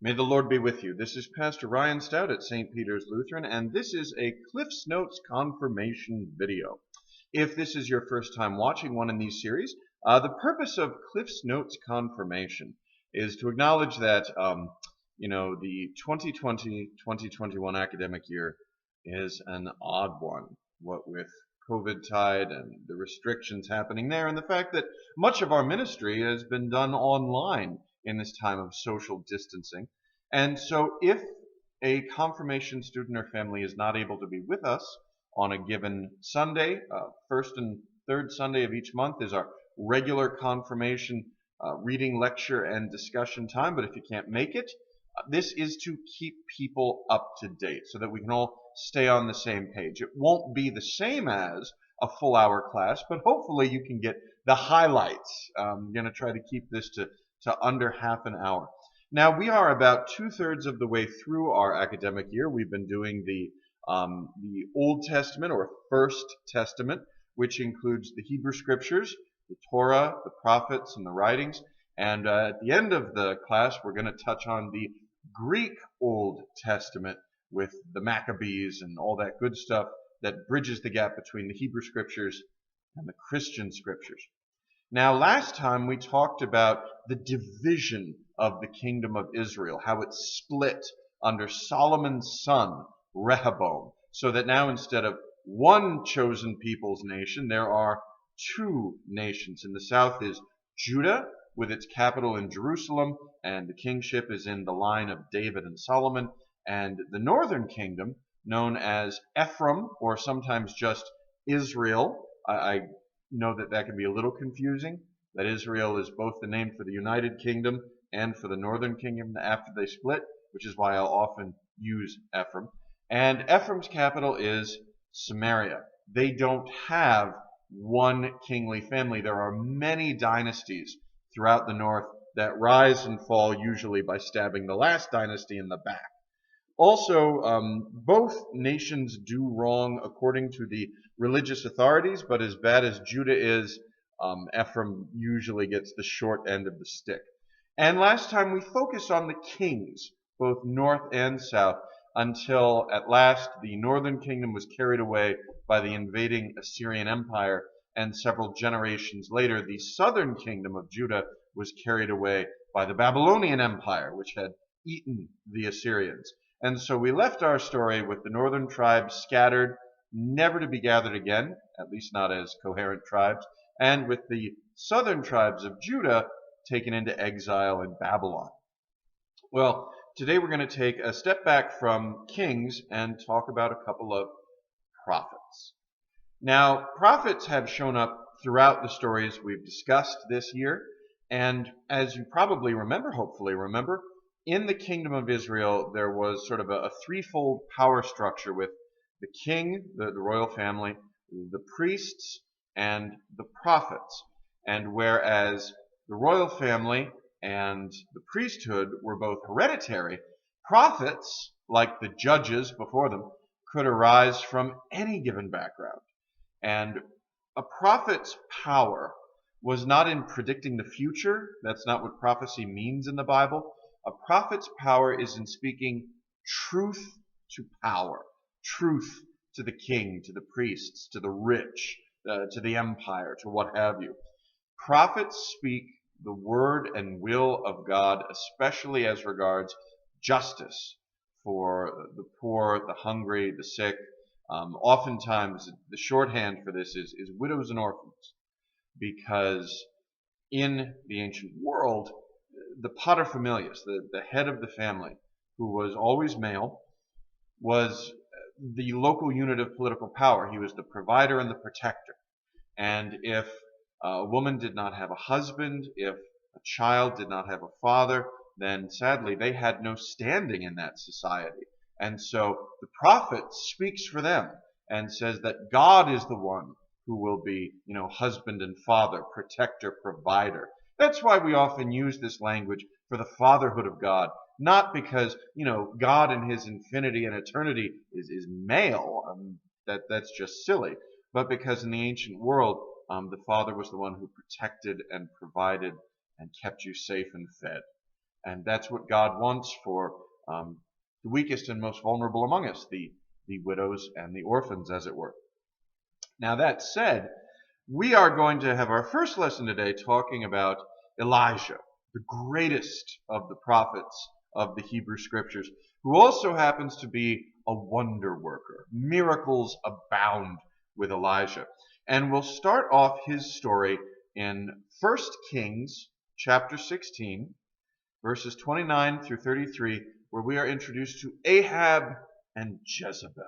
May the Lord be with you. This is Pastor Ryan Stout at St. Peter's Lutheran, and this is a Cliff's Notes confirmation video. If this is your first time watching one in these series, the purpose of Cliff's Notes confirmation is to acknowledge that, the 2020-2021 academic year is an odd one, what with COVID tide and the restrictions happening there, and the fact that much of our ministry has been done online in this time of social distancing. And so if a confirmation student or family is not able to be with us on a given Sunday, first and third Sunday of each month is our regular confirmation reading, lecture, and discussion time. But if you can't make it, this is to keep people up to date so that we can all stay on the same page. It won't be the same as a full hour class, but hopefully you can get the highlights. I'm going to try to keep this to under half an hour. Now, we are about 2/3 of the way through our academic year. We've been doing the Old Testament or First Testament, which includes the Hebrew Scriptures, the Torah, the prophets, and the writings. And at the end of the class, we're going to touch on the Greek Old Testament with the Maccabees and all that good stuff that bridges the gap between the Hebrew Scriptures and the Christian Scriptures. Now, last time we talked about the division of the kingdom of Israel, how it split under Solomon's son, Rehoboam, so that now instead of one chosen people's nation, there are two nations. In the south is Judah, with its capital in Jerusalem, and the kingship is in the line of David and Solomon, and the northern kingdom, known as Ephraim, or sometimes just Israel. I know that can be a little confusing, that Israel is both the name for the United Kingdom and for the northern kingdom after they split, which is why I'll often use Ephraim. And Ephraim's capital is Samaria. They don't have one kingly family. There are many dynasties throughout the north that rise and fall usually by stabbing the last dynasty in the back. Also, both nations do wrong according to the religious authorities, but as bad as Judah is, Ephraim usually gets the short end of the stick. And last time we focused on the kings, both north and south, until at last the northern kingdom was carried away by the invading Assyrian Empire, and several generations later the southern kingdom of Judah was carried away by the Babylonian Empire, which had eaten the Assyrians. And so we left our story with the northern tribes scattered, never to be gathered again, at least not as coherent tribes, and with the southern tribes of Judah taken into exile in Babylon. Well, today we're going to take a step back from kings and talk about a couple of prophets. Now, prophets have shown up throughout the stories we've discussed this year, and as you probably remember, hopefully remember, in the kingdom of Israel, there was sort of a threefold power structure with the king, the royal family, the priests, and the prophets. And whereas the royal family and the priesthood were both hereditary, prophets, like the judges before them, could arise from any given background. And a prophet's power was not in predicting the future. That's not what prophecy means in the Bible. A prophet's power is in speaking truth to power, truth to the king, to the priests, to the rich, to the empire, to what have you. Prophets speak the word and will of God, especially as regards justice for the poor, the hungry, the sick. Oftentimes, the shorthand for this is widows and orphans, because in the ancient world, the paterfamilias, the head of the family, who was always male, was the local unit of political power. He was the provider and the protector. And if a woman did not have a husband, if a child did not have a father, then sadly they had no standing in that society. And so the prophet speaks for them and says that God is the one who will be, husband and father, protector, provider. That's why we often use this language for the fatherhood of God, not because, God in his infinity and eternity is male. That's just silly. But because in the ancient world, the father was the one who protected and provided and kept you safe and fed. And that's what God wants for the weakest and most vulnerable among us, the widows and the orphans, as it were. Now that said, we are going to have our first lesson today talking about Elijah, the greatest of the prophets of the Hebrew Scriptures, who also happens to be a wonder worker. Miracles abound with Elijah. And we'll start off his story in 1 Kings chapter 16, verses 29 through 33, where we are introduced to Ahab and Jezebel.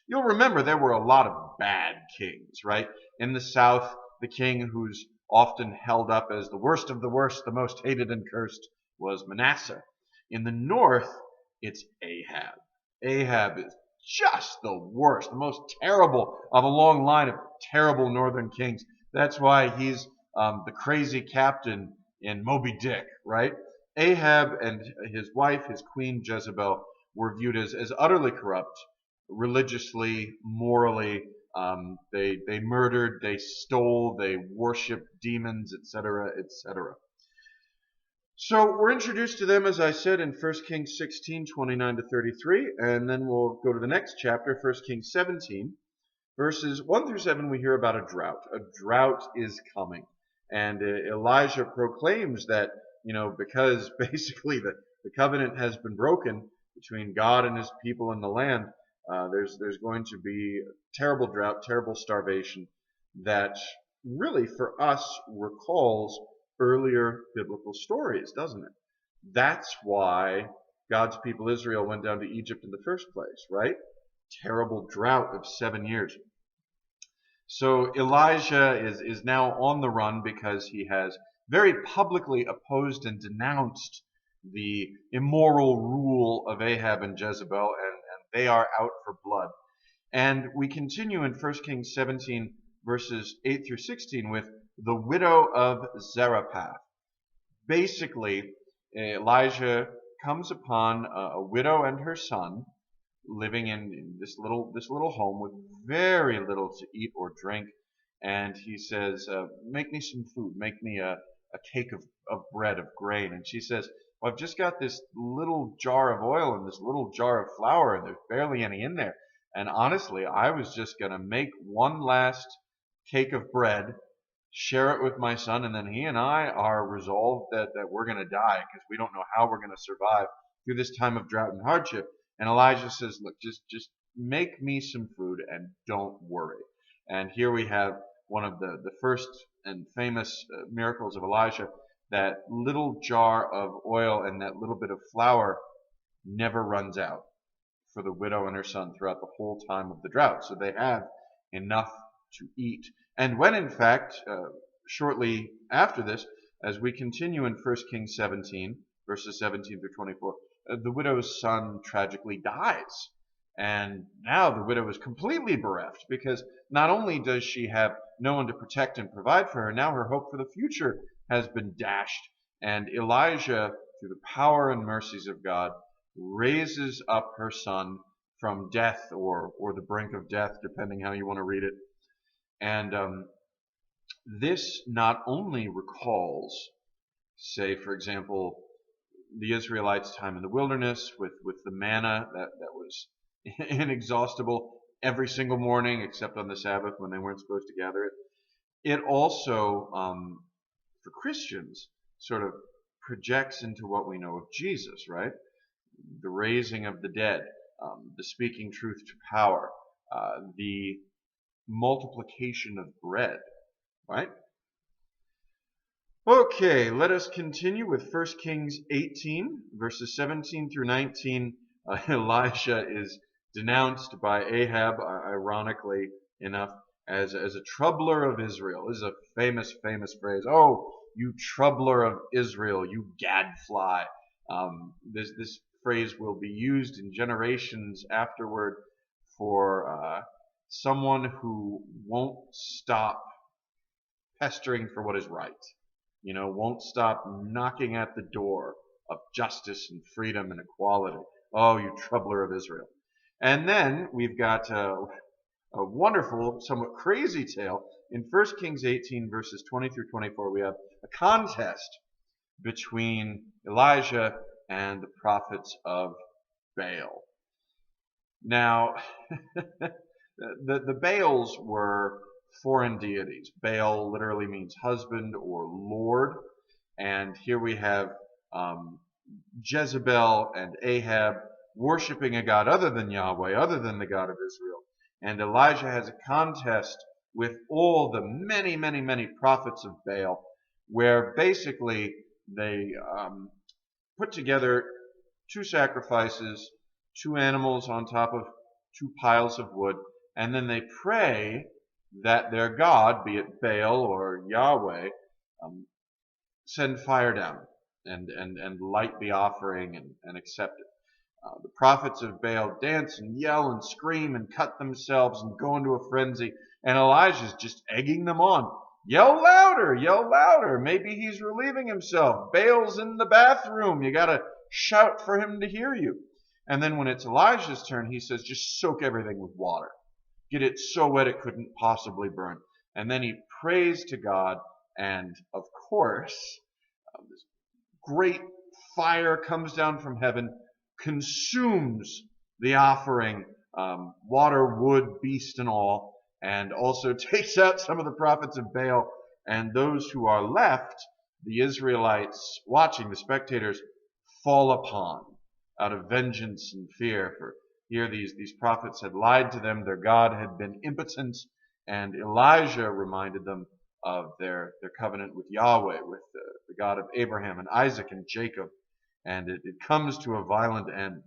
You'll remember there were a lot of bad kings, right? In the south, the king who's often held up as the worst of the worst, the most hated and cursed, was Manasseh. In the north, it's Ahab. Ahab is just the worst, the most terrible of a long line of terrible northern kings. That's why he's the crazy captain in Moby Dick, right? Ahab and his wife, his queen Jezebel, were viewed as utterly corrupt, religiously, morally. They murdered, they stole, they worshipped demons, etc., etc. So we're introduced to them, as I said, in 1 Kings 16, 29 to 33, and then we'll go to the next chapter, 1 Kings 17. Verses 1 through 7, we hear about a drought. A drought is coming. And Elijah proclaims that, because basically the covenant has been broken between God and his people and the land, there's going to be terrible drought, terrible starvation that really for us recalls earlier biblical stories, doesn't it? That's why God's people Israel went down to Egypt in the first place, right? Terrible drought of 7 years. So Elijah is now on the run because he has very publicly opposed and denounced the immoral rule of Ahab and Jezebel, and they are out for blood. And we continue in 1 Kings 17, verses 8 through 16 with the widow of Zarephath. Basically, Elijah comes upon a widow and her son living in this little home with very little to eat or drink, and he says, make me some food, make me a cake of bread, of grain. And she says, well, I've just got this little jar of oil and this little jar of flour, and there's barely any in there. And honestly, I was just going to make one last cake of bread, share it with my son, and then he and I are resolved that we're going to die because we don't know how we're going to survive through this time of drought and hardship. And Elijah says, look, just make me some food and don't worry. And here we have one of the first and famous miracles of Elijah. That little jar of oil and that little bit of flour never runs out for the widow and her son throughout the whole time of the drought. So they have enough to eat. And when in fact, shortly after this, as we continue in 1 Kings 17, verses 17 through 24, the widow's son tragically dies. And now the widow is completely bereft because not only does she have no one to protect and provide for her, now her hope for the future has been dashed. And Elijah, through the power and mercies of God, raises up her son from death or the brink of death, depending how you want to read it. And this not only recalls, say, for example, the Israelites' time in the wilderness with the manna that was inexhaustible every single morning except on the Sabbath when they weren't supposed to gather it. It also, for Christians, sort of projects into what we know of Jesus, right? The raising of the dead, the speaking truth to power, the multiplication of bread, right? Okay, let us continue with 1 Kings 18, verses 17 through 19. Elisha is denounced by Ahab, ironically enough, as a troubler of Israel. This is a famous phrase. Oh, you troubler of Israel, you gadfly. This phrase will be used in generations afterward for someone who won't stop pestering for what is right. Won't stop knocking at the door of justice and freedom and equality. Oh, you troubler of Israel. And then we've got a wonderful, somewhat crazy tale. In 1 Kings 18, verses 20 through 24, we have a contest between Elijah and the prophets of Baal. Now, the Baals were foreign deities. Baal literally means husband or lord. And here we have Jezebel and Ahab worshiping a god other than Yahweh, other than the God of Israel. And Elijah has a contest with all the many, many, many prophets of Baal, where basically they put together two sacrifices, two animals on top of two piles of wood, and then they pray that their God, be it Baal or Yahweh, send fire down and light the offering and accept it. The prophets of Baal dance and yell and scream and cut themselves and go into a frenzy, and Elijah's just egging them on. Yell louder, yell louder. Maybe he's relieving himself. Baal's in the bathroom. You gotta shout for him to hear you. And then when it's Elijah's turn, he says, just soak everything with water. Get it so wet it couldn't possibly burn. And then he prays to God, and of course, this great fire comes down from heaven, consumes the offering, water, wood, beast, and all, and also takes out some of the prophets of Baal. And those who are left, the Israelites watching, the spectators, fall upon out of vengeance and fear. For here these prophets had lied to them, their God had been impotent, and Elijah reminded them of their covenant with Yahweh, with the God of Abraham and Isaac and Jacob. And it comes to a violent end.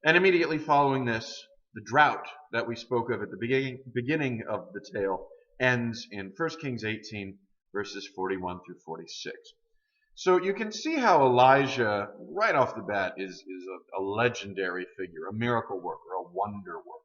And immediately following this, the drought that we spoke of at the beginning of the tale ends in 1 Kings 18, verses 41 through 46. So you can see how Elijah, right off the bat, is a legendary figure, a miracle worker, a wonder worker.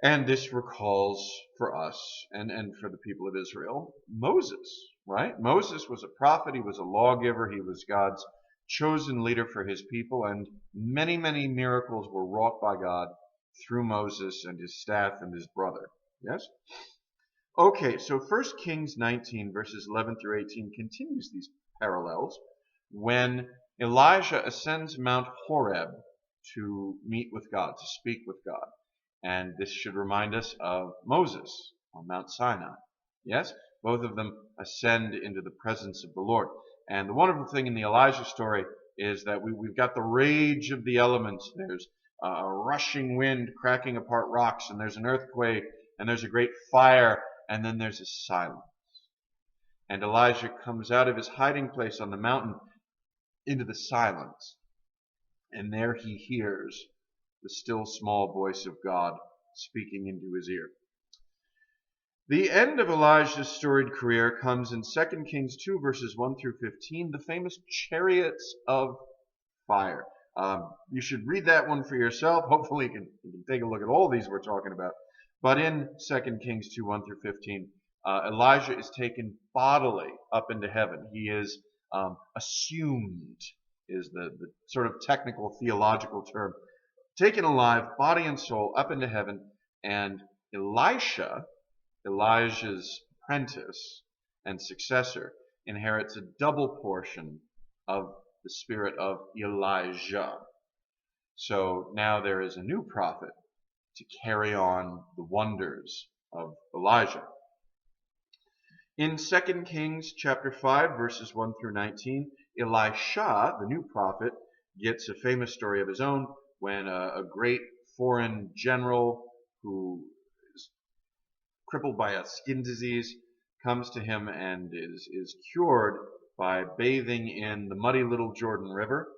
And this recalls for us and for the people of Israel, Moses, right? Moses was a prophet, he was a lawgiver, he was God's chosen leader for his people, and many, many miracles were wrought by God through Moses and his staff and his brother. Yes? Okay, so 1 Kings 19, verses 11 through 18 continues these parallels when Elijah ascends Mount Horeb to meet with God, to speak with God. And this should remind us of Moses on Mount Sinai. Yes? Both of them ascend into the presence of the Lord. And the wonderful thing in the Elijah story is that we've got the rage of the elements. There's a rushing wind cracking apart rocks, and there's an earthquake, and there's a great fire, and then there's a silence. And Elijah comes out of his hiding place on the mountain into the silence. And there he hears the still small voice of God speaking into his ear. The end of Elijah's storied career comes in 2 Kings 2, verses 1 through 15, the famous chariots of fire. You should read that one for yourself. Hopefully you can take a look at all these we're talking about. But in 2 Kings 2, 1 through 15, Elijah is taken bodily up into heaven. He is assumed, is the sort of technical theological term. Taken alive, body and soul, up into heaven. And Elisha, Elijah's apprentice and successor, inherits a double portion of the spirit of Elijah. So now there is a new prophet to carry on the wonders of Elijah. In 2 Kings chapter 5, verses 1 through 19, Elisha, the new prophet, gets a famous story of his own when a great foreign general who is crippled by a skin disease comes to him and is cured by bathing in the muddy little Jordan River,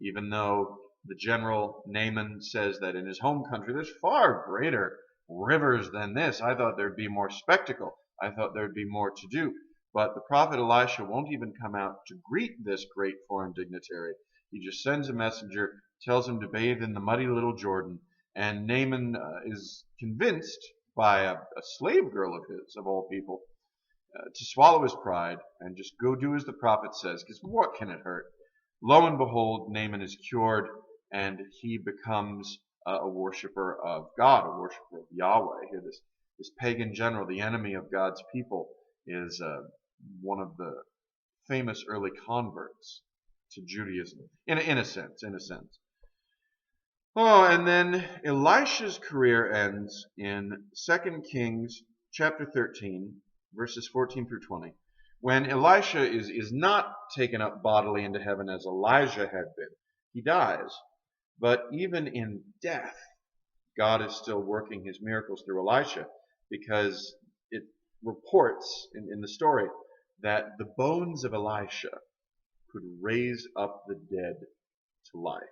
even though the general Naaman says that in his home country there's far greater rivers than this. I thought there'd be more spectacle. I thought there'd be more to do. But the prophet Elisha won't even come out to greet this great foreign dignitary. He just sends a messenger, tells him to bathe in the muddy little Jordan, and Naaman is convinced by a slave girl of his, of all people, to swallow his pride and just go do as the prophet says, because what can it hurt? Lo and behold, Naaman is cured, and he becomes a worshiper of God, a worshiper of Yahweh. Here, this pagan general, the enemy of God's people, is one of the famous early converts to Judaism, in a sense. Oh, and then Elisha's career ends in 2 Kings chapter 13, verses 14 through 20, when Elisha is not taken up bodily into heaven as Elijah had been. He dies. But even in death, God is still working his miracles through Elisha, because it reports in the story that the bones of Elisha could raise up the dead to life.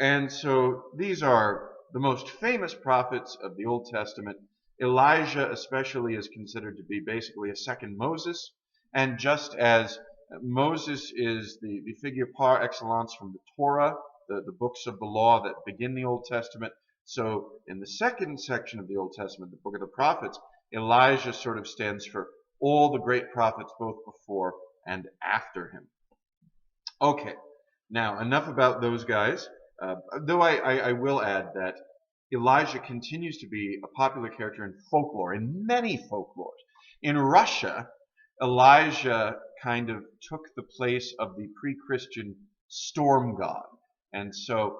And so these are the most famous prophets of the Old Testament. Elijah especially is considered to be basically a second Moses. And just as Moses is the figure par excellence from the Torah, the books of the law that begin the Old Testament, so in the second section of the Old Testament, the book of the prophets, Elijah sort of stands for all the great prophets both before and after him. Okay, now enough about those guys. Though I will add that Elijah continues to be a popular character in folklore, in many folklores. In Russia, Elijah kind of took the place of the pre-Christian storm god. And so,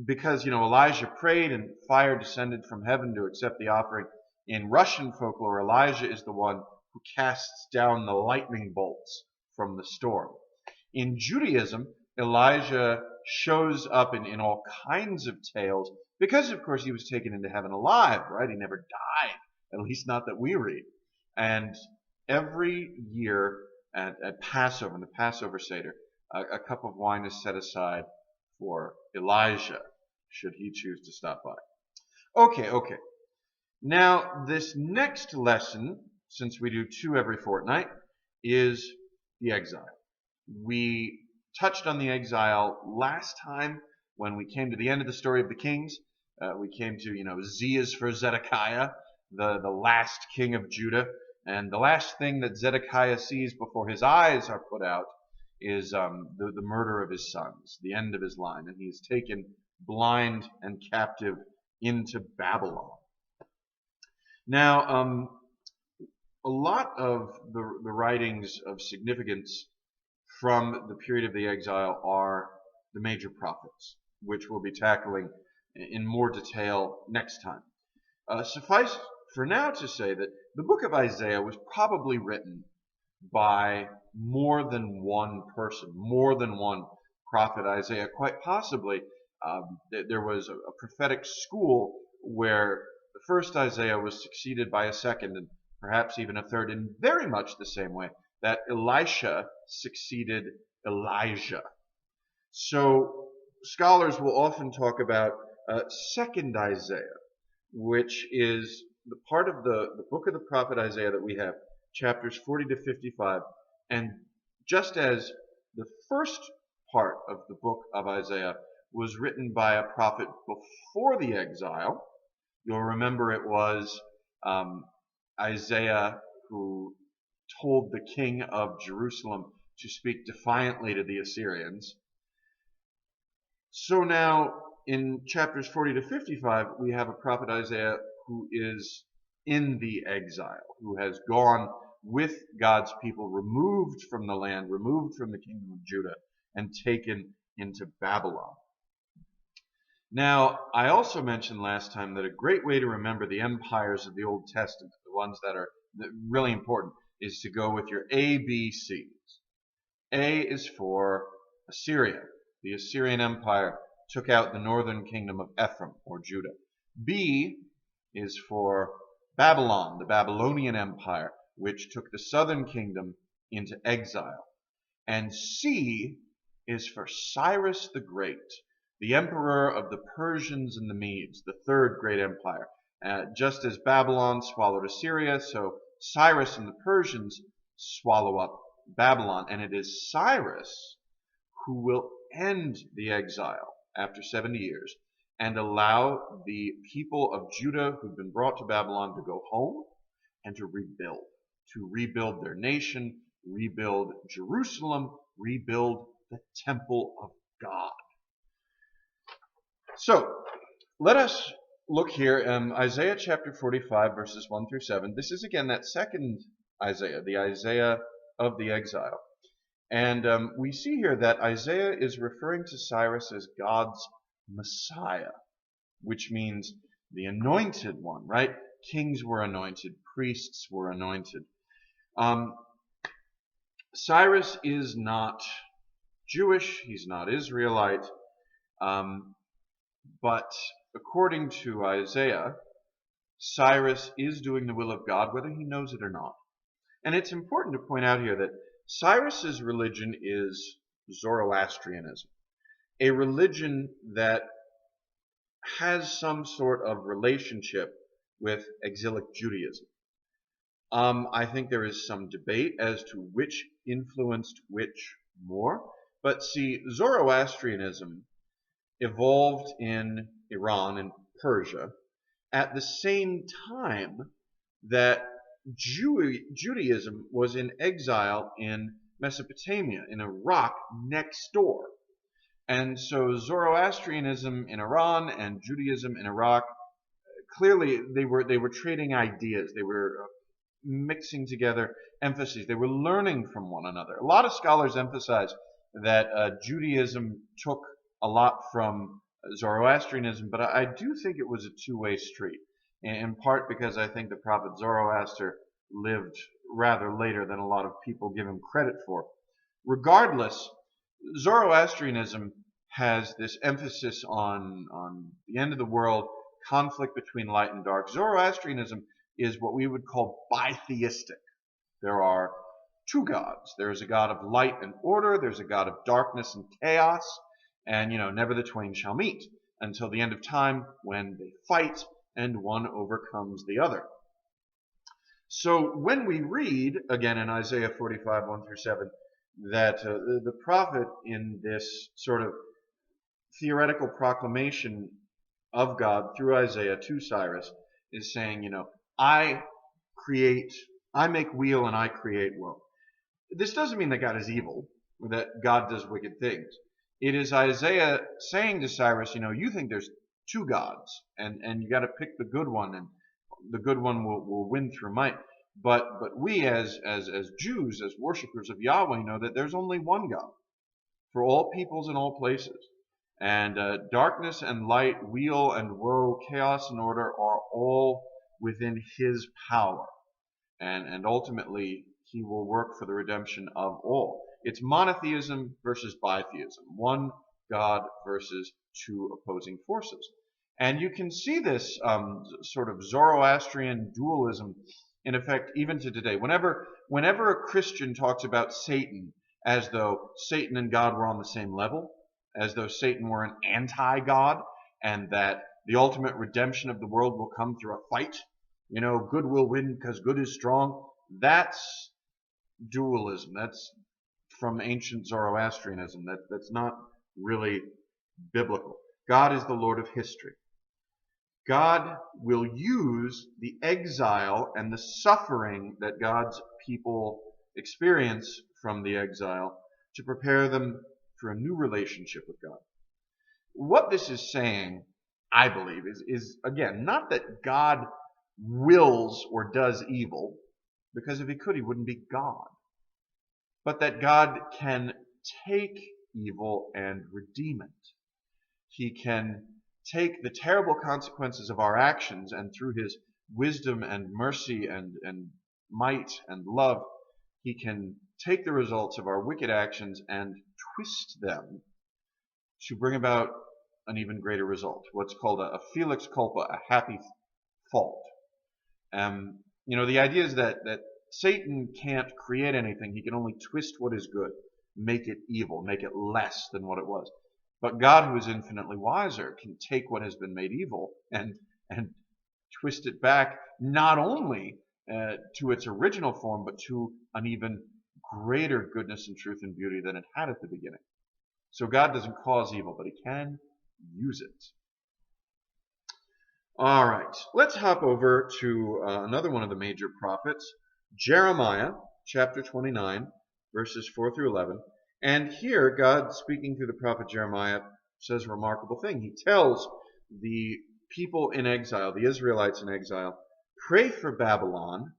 because, Elijah prayed and fire descended from heaven to accept the offering, in Russian folklore, Elijah is the one who casts down the lightning bolts from the storm. In Judaism, Elijah shows up in all kinds of tales because, of course, he was taken into heaven alive, right? He never died, at least not that we read. And every year at Passover, in the Passover Seder, a cup of wine is set aside for Elijah, should he choose to stop by. Okay. Now, this next lesson, since we do 2 every fortnight, is the exile. We touched on the exile last time when we came to the end of the story of the kings. We came to, Z is for Zedekiah, the last king of Judah. And the last thing that Zedekiah sees before his eyes are put out is the murder of his sons, the end of his line. And he is taken blind and captive into Babylon. Now, a lot of the writings of significance from the period of the exile are the major prophets, which we'll be tackling in more detail next time. Suffice for now to say that the book of Isaiah was probably written by more than one person, more than one prophet. Isaiah, quite possibly, there was a prophetic school where the first Isaiah was succeeded by a second and perhaps even a third, in very much the same way that Elisha succeeded Elijah. So scholars will often talk about second Isaiah, which is the part of the book of the prophet Isaiah that we have, chapters 40 to 55. And just as the first part of the book of Isaiah was written by a prophet before the exile, you'll remember it was Isaiah who told the king of Jerusalem to speak defiantly to the Assyrians. So now in chapters 40 to 55, we have a prophet Isaiah who is in the exile, who has gone with God's people, removed from the land, removed from the kingdom of Judah, and taken into Babylon. Now, I also mentioned last time that a great way to remember the empires of the Old Testament, the ones that are really important, is to go with your ABCs. A is for Assyria. The Assyrian Empire took out the northern kingdom of Ephraim, or Judah. B is for Babylon, the Babylonian Empire, which took the southern kingdom into exile. And C is for Cyrus the Great, the emperor of the Persians and the Medes, the third great empire. Just as Babylon swallowed Assyria, so Cyrus and the Persians swallow up Babylon. And it is Cyrus who will end the exile after 70 years and allow the people of Judah who've been brought to Babylon to go home and to rebuild their nation, rebuild Jerusalem, rebuild the temple of God. So, let us look here, Isaiah chapter 45, verses 1 through 7. This is again that second Isaiah, the Isaiah of the exile. And we see here that Isaiah is referring to Cyrus as God's Messiah, which means the anointed one, right? Kings were anointed, priests were anointed. Cyrus is not Jewish, he's not Israelite, but according to Isaiah, Cyrus is doing the will of God, whether he knows it or not. And it's important to point out here that Cyrus's religion is Zoroastrianism, a religion that has some sort of relationship with exilic Judaism. I think there is some debate as to which influenced which more. But see, Zoroastrianism evolved in Iran and Persia at the same time that Judaism was in exile in Mesopotamia, in Iraq, next door. And so Zoroastrianism in Iran and Judaism in Iraq, clearly they were trading ideas. They were mixing together emphases. They were learning from one another. A lot of scholars emphasize that Judaism took a lot from Zoroastrianism, but I do think it was a two-way street, in part because I think the prophet Zoroaster lived rather later than a lot of people give him credit for. Regardless, Zoroastrianism has this emphasis on the end of the world, conflict between light and dark. Zoroastrianism is what we would call bitheistic. There are two gods. There is a God of light and order. There's a God of darkness and chaos. And, never the twain shall meet until the end of time when they fight and one overcomes the other. So when we read, again in Isaiah 45, 1 through 7, that the prophet in this sort of theoretical proclamation of God through Isaiah to Cyrus is saying, I make weal and I create woe. This doesn't mean that God is evil, or that God does wicked things. It is Isaiah saying to Cyrus, you think there's two gods, and you got to pick the good one, and the good one will win through might. But we as Jews, as worshipers of Yahweh, know that there's only one God for all peoples and all places. And darkness and light, weal and woe, chaos and order are all within his power. And ultimately, he will work for the redemption of all. It's monotheism versus bitheism. One God versus two opposing forces. And you can see this sort of Zoroastrian dualism in effect even to today. Whenever a Christian talks about Satan as though Satan and God were on the same level, as though Satan were an anti-God, and that the ultimate redemption of the world will come through a fight, good will win because good is strong, that's dualism. That's from ancient Zoroastrianism. That's not really biblical. God is the Lord of history. God will use the exile and the suffering that God's people experience from the exile to prepare them for a new relationship with God. What this is saying, I believe, is again, not that God wills or does evil, because if he could, he wouldn't be God. But that God can take evil and redeem it. He can take the terrible consequences of our actions, and through his wisdom and mercy and might and love, he can take the results of our wicked actions and twist them to bring about an even greater result. What's called a felix culpa, a happy fault. The idea is that Satan can't create anything. He can only twist what is good, make it evil, make it less than what it was. But God, who is infinitely wiser, can take what has been made evil and twist it back not only to its original form, but to an even greater goodness and truth and beauty than it had at the beginning. So God doesn't cause evil, but he can use it. All right, let's hop over to another one of the major prophets, Jeremiah, chapter 29, verses 4 through 11. And here, God, speaking through the prophet Jeremiah, says a remarkable thing. He tells the people in exile, the Israelites in exile, pray for Babylon,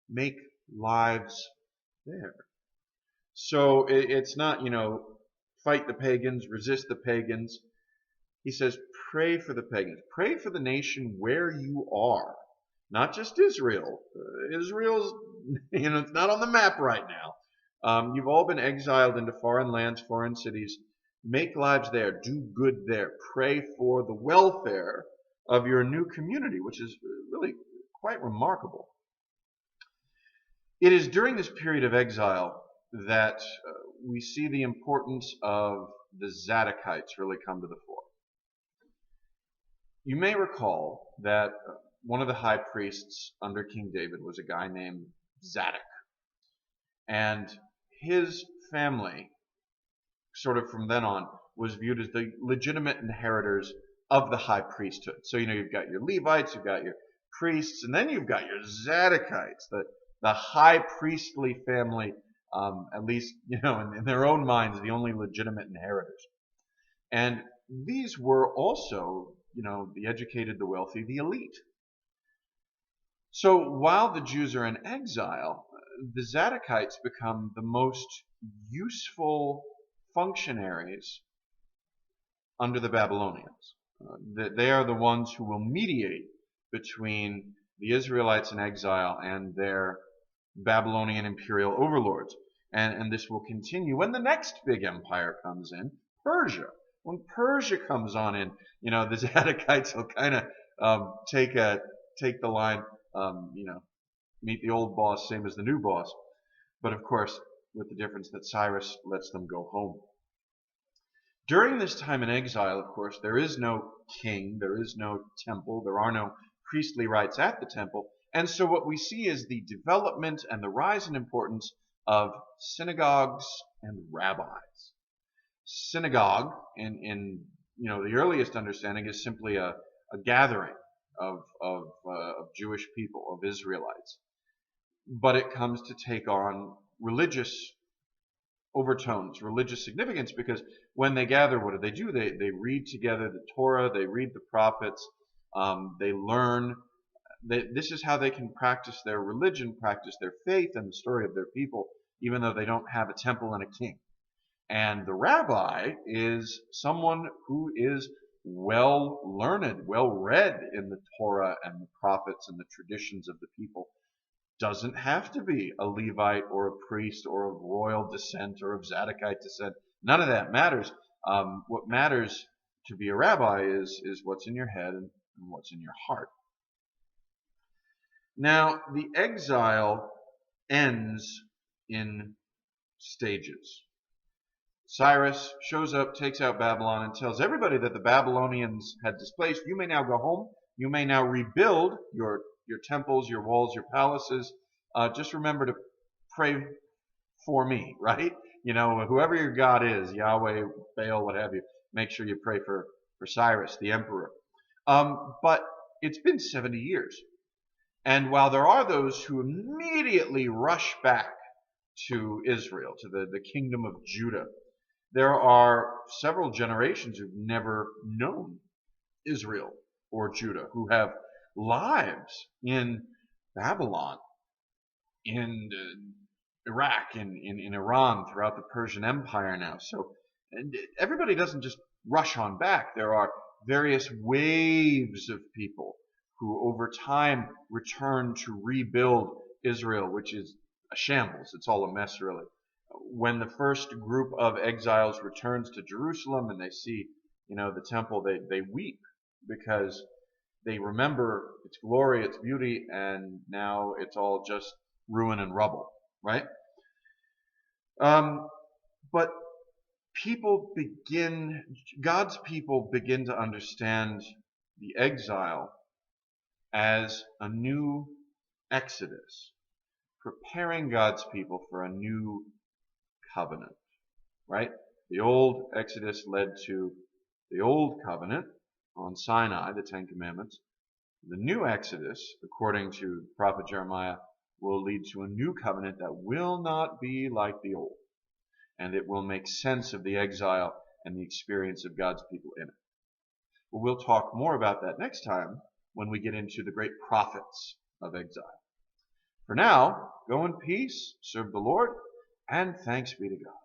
make lives there. So it's not, fight the pagans, resist the pagans. He says, pray for the pagans. Pray for the nation where you are. Not just Israel. Israel's, it's not on the map right now. You've all been exiled into foreign lands, foreign cities. Make lives there. Do good there. Pray for the welfare of your new community, which is really quite remarkable. It is during this period of exile that we see the importance of the Zatakites really come to the fore. You may recall that one of the high priests under King David was a guy named Zadok. And his family, sort of from then on, was viewed as the legitimate inheritors of the high priesthood. So, you've got your Levites, you've got your priests, and then you've got your Zatakites, the high priestly family, at least, in their own minds, the only legitimate inheritors. And these were also, the educated, the wealthy, the elite. So while the Jews are in exile, the Zatakites become the most useful functionaries under the Babylonians. They are the ones who will mediate between the Israelites in exile and their Babylonian imperial overlords. And this will continue when the next big empire comes in, Persia. When Persia comes on in, the Zatakites will kind of take the line, meet the old boss, same as the new boss. But of course, with the difference that Cyrus lets them go home. During this time in exile, of course, there is no king, there is no temple, there are no priestly rites at the temple. And so what we see is the development and the rise in importance of synagogues and rabbis. Synagogue, in the earliest understanding, is simply a gathering of Jewish people, of Israelites. But it comes to take on religious overtones, religious significance, because when they gather, what do? They read together the Torah, they read the prophets, they learn. This is how they can practice their religion, practice their faith and the story of their people, even though they don't have a temple and a king. And the rabbi is someone who is well learned, well read in the Torah and the prophets and the traditions of the people. Doesn't have to be a Levite or a priest or of royal descent or of Zadokite descent. None of that matters. What matters to be a rabbi is what's in your head and what's in your heart. Now, the exile ends in stages. Cyrus shows up, takes out Babylon, and tells everybody that the Babylonians had displaced. You may now go home. You may now rebuild your temples, your walls, your palaces. Just remember to pray for me, right? Whoever your God is, Yahweh, Baal, what have you, make sure you pray for Cyrus, the emperor. But it's been 70 years. And while there are those who immediately rush back to Israel, to the kingdom of Judah, there are several generations who've never known Israel or Judah, who have lives in Babylon, in Iraq, in Iran, throughout the Persian Empire now. So everybody doesn't just rush on back. There are various waves of people who over time return to rebuild Israel, which is a shambles. It's all a mess, really. When the first group of exiles returns to Jerusalem and they see, the temple, they weep because they remember its glory, its beauty, and now it's all just ruin and rubble, right? But God's people begin to understand the exile as a new exodus, preparing God's people for a new covenant, right? The old exodus led to the old covenant on Sinai, the Ten Commandments. The new exodus, according to the prophet Jeremiah, will lead to a new covenant that will not be like the old. And it will make sense of the exile and the experience of God's people in it. Well, we'll talk more about that next time when we get into the great prophets of exile. For now, go in peace, serve the Lord, and thanks be to God.